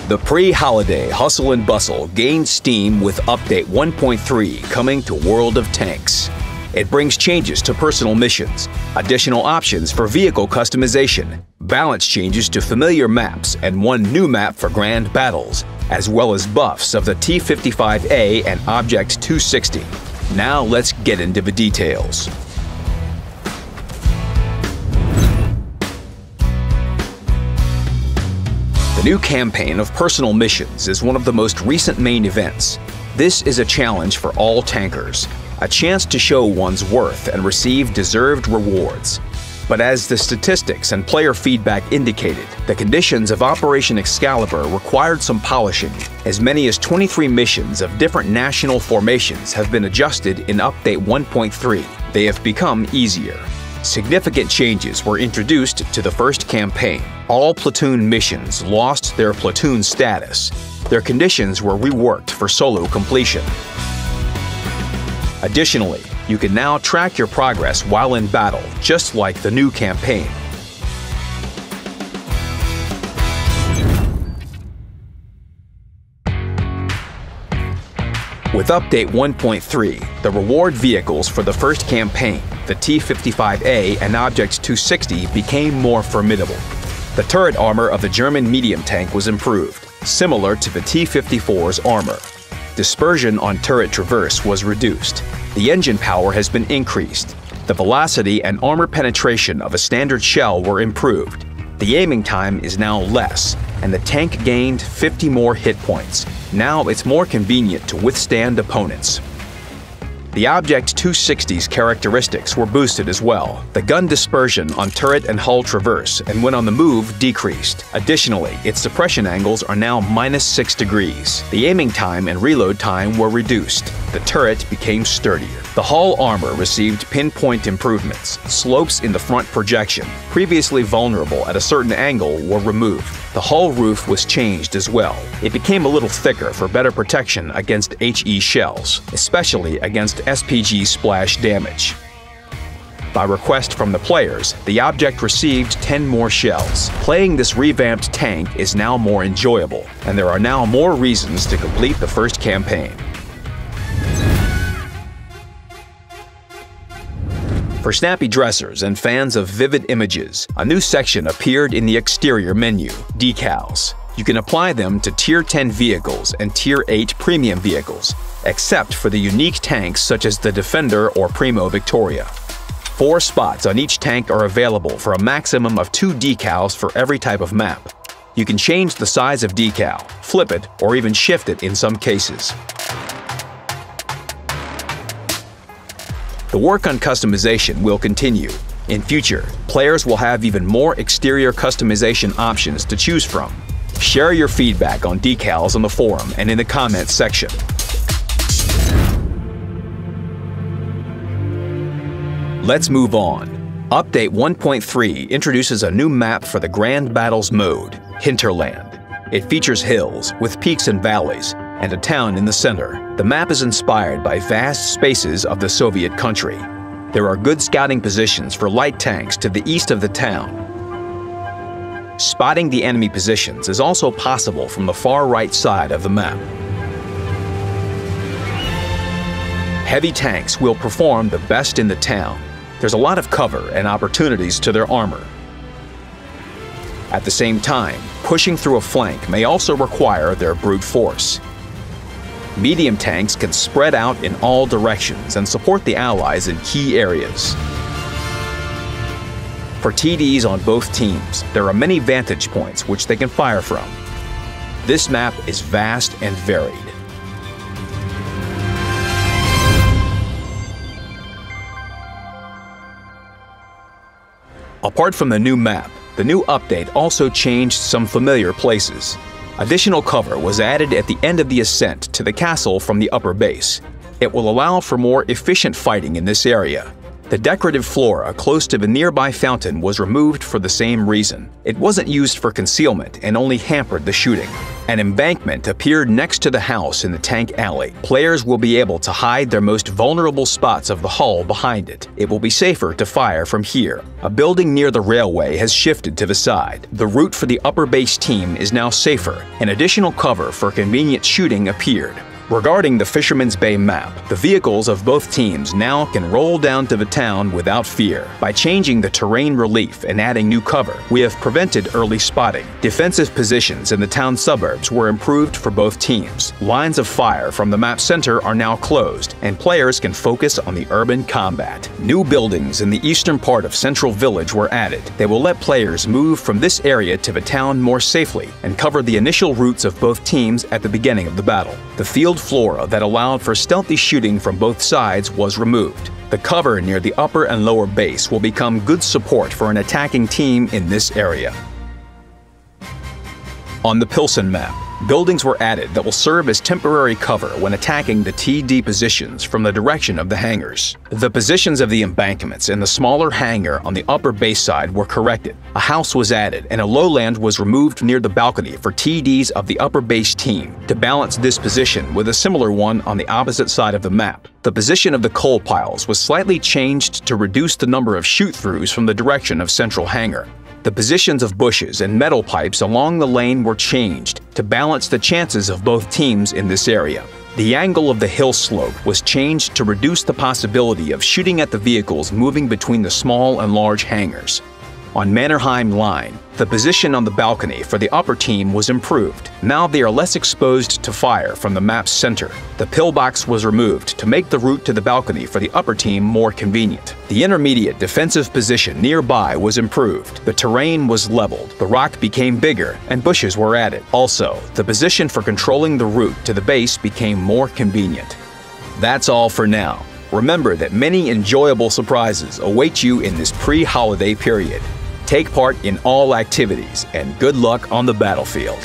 The pre-holiday hustle and bustle gained steam with Update 1.3 coming to World of Tanks. It brings changes to personal missions, additional options for vehicle customization, balance changes to familiar maps, and one new map for grand battles, as well as buffs of the T-55A and Object 260. Now let's get into the details. The new campaign of personal missions is one of the most recent main events. This is a challenge for all tankers, a chance to show one's worth and receive deserved rewards. But as the statistics and player feedback indicated, the conditions of Operation Excalibur required some polishing. As many as 23 missions of different national formations have been adjusted in Update 1.3. They have become easier. Significant changes were introduced to the first campaign. All platoon missions lost their platoon status. Their conditions were reworked for solo completion. Additionally, you can now track your progress while in battle, just like the new campaign. With Update 1.3, the reward vehicles for the first campaign, the T-55A and Object 260, became more formidable. The turret armor of the German medium tank was improved, similar to the T-54's armor. Dispersion on turret traverse was reduced. The engine power has been increased. The velocity and armor penetration of a standard shell were improved. The aiming time is now less, and the tank gained 50 more hit points. Now it's more convenient to withstand opponents. The Object 260's characteristics were boosted as well. The gun dispersion on turret and hull traverse and when on the move decreased. Additionally, its suppression angles are now -6 degrees. The aiming time and reload time were reduced. The turret became sturdier. The hull armor received pinpoint improvements. Slopes in the front projection, previously vulnerable at a certain angle, were removed. The hull roof was changed as well. It became a little thicker for better protection against HE shells, especially against SPG splash damage. By request from the players, the object received 10 more shells. Playing this revamped tank is now more enjoyable, and there are now more reasons to complete the first campaign. For snappy dressers and fans of vivid images, a new section appeared in the exterior menu, Decals. You can apply them to Tier 10 vehicles and Tier 8 premium vehicles, except for the unique tanks such as the Defender or Primo Victoria. 4 spots on each tank are available for a maximum of 2 decals for every type of map. You can change the size of decal, flip it, or even shift it in some cases. The work on customization will continue. In future, players will have even more exterior customization options to choose from. Share your feedback on decals on the forum and in the comments section. Let's move on. Update 1.3 introduces a new map for the Grand Battles mode, Hinterland. It features hills with peaks and valleys, and a town in the center. The map is inspired by vast spaces of the Soviet country. There are good scouting positions for light tanks to the east of the town. Spotting the enemy positions is also possible from the far right side of the map. Heavy tanks will perform the best in the town. There's a lot of cover and opportunities to their armor. At the same time, pushing through a flank may also require their brute force. Medium tanks can spread out in all directions and support the Allies in key areas. For TDs on both teams, there are many vantage points which they can fire from. This map is vast and varied. Apart from the new map, the new update also changed some familiar places. Additional cover was added at the end of the ascent to the castle from the upper base. It will allow for more efficient fighting in this area. The decorative flora close to the nearby fountain was removed for the same reason. It wasn't used for concealment and only hampered the shooting. An embankment appeared next to the house in the tank alley. Players will be able to hide their most vulnerable spots of the hull behind it. It will be safer to fire from here. A building near the railway has shifted to the side. The route for the upper base team is now safer. An additional cover for convenient shooting appeared. Regarding the Fisherman's Bay map, the vehicles of both teams now can roll down to the town without fear. By changing the terrain relief and adding new cover, we have prevented early spotting. Defensive positions in the town suburbs were improved for both teams. Lines of fire from the map center are now closed, and players can focus on the urban combat. New buildings in the eastern part of Central Village were added. They will let players move from this area to the town more safely and cover the initial routes of both teams at the beginning of the battle. The field flora that allowed for stealthy shooting from both sides was removed. The cover near the upper and lower base will become good support for an attacking team in this area. On the Pilsen map, buildings were added that will serve as temporary cover when attacking the TD positions from the direction of the hangars. The positions of the embankments in the smaller hangar on the upper base side were corrected. A house was added and a lowland was removed near the balcony for TDs of the upper base team to balance this position with a similar one on the opposite side of the map. The position of the coal piles was slightly changed to reduce the number of shoot-throughs from the direction of central hangar. The positions of bushes and metal pipes along the lane were changed to balance the chances of both teams in this area. The angle of the hill slope was changed to reduce the possibility of shooting at the vehicles moving between the small and large hangars. On Mannerheim Line, the position on the balcony for the upper team was improved. Now they are less exposed to fire from the map's center. The pillbox was removed to make the route to the balcony for the upper team more convenient. The intermediate defensive position nearby was improved. The terrain was leveled, the rock became bigger, and bushes were added. Also, the position for controlling the route to the base became more convenient. That's all for now. Remember that many enjoyable surprises await you in this pre-holiday period. Take part in all activities and good luck on the battlefield.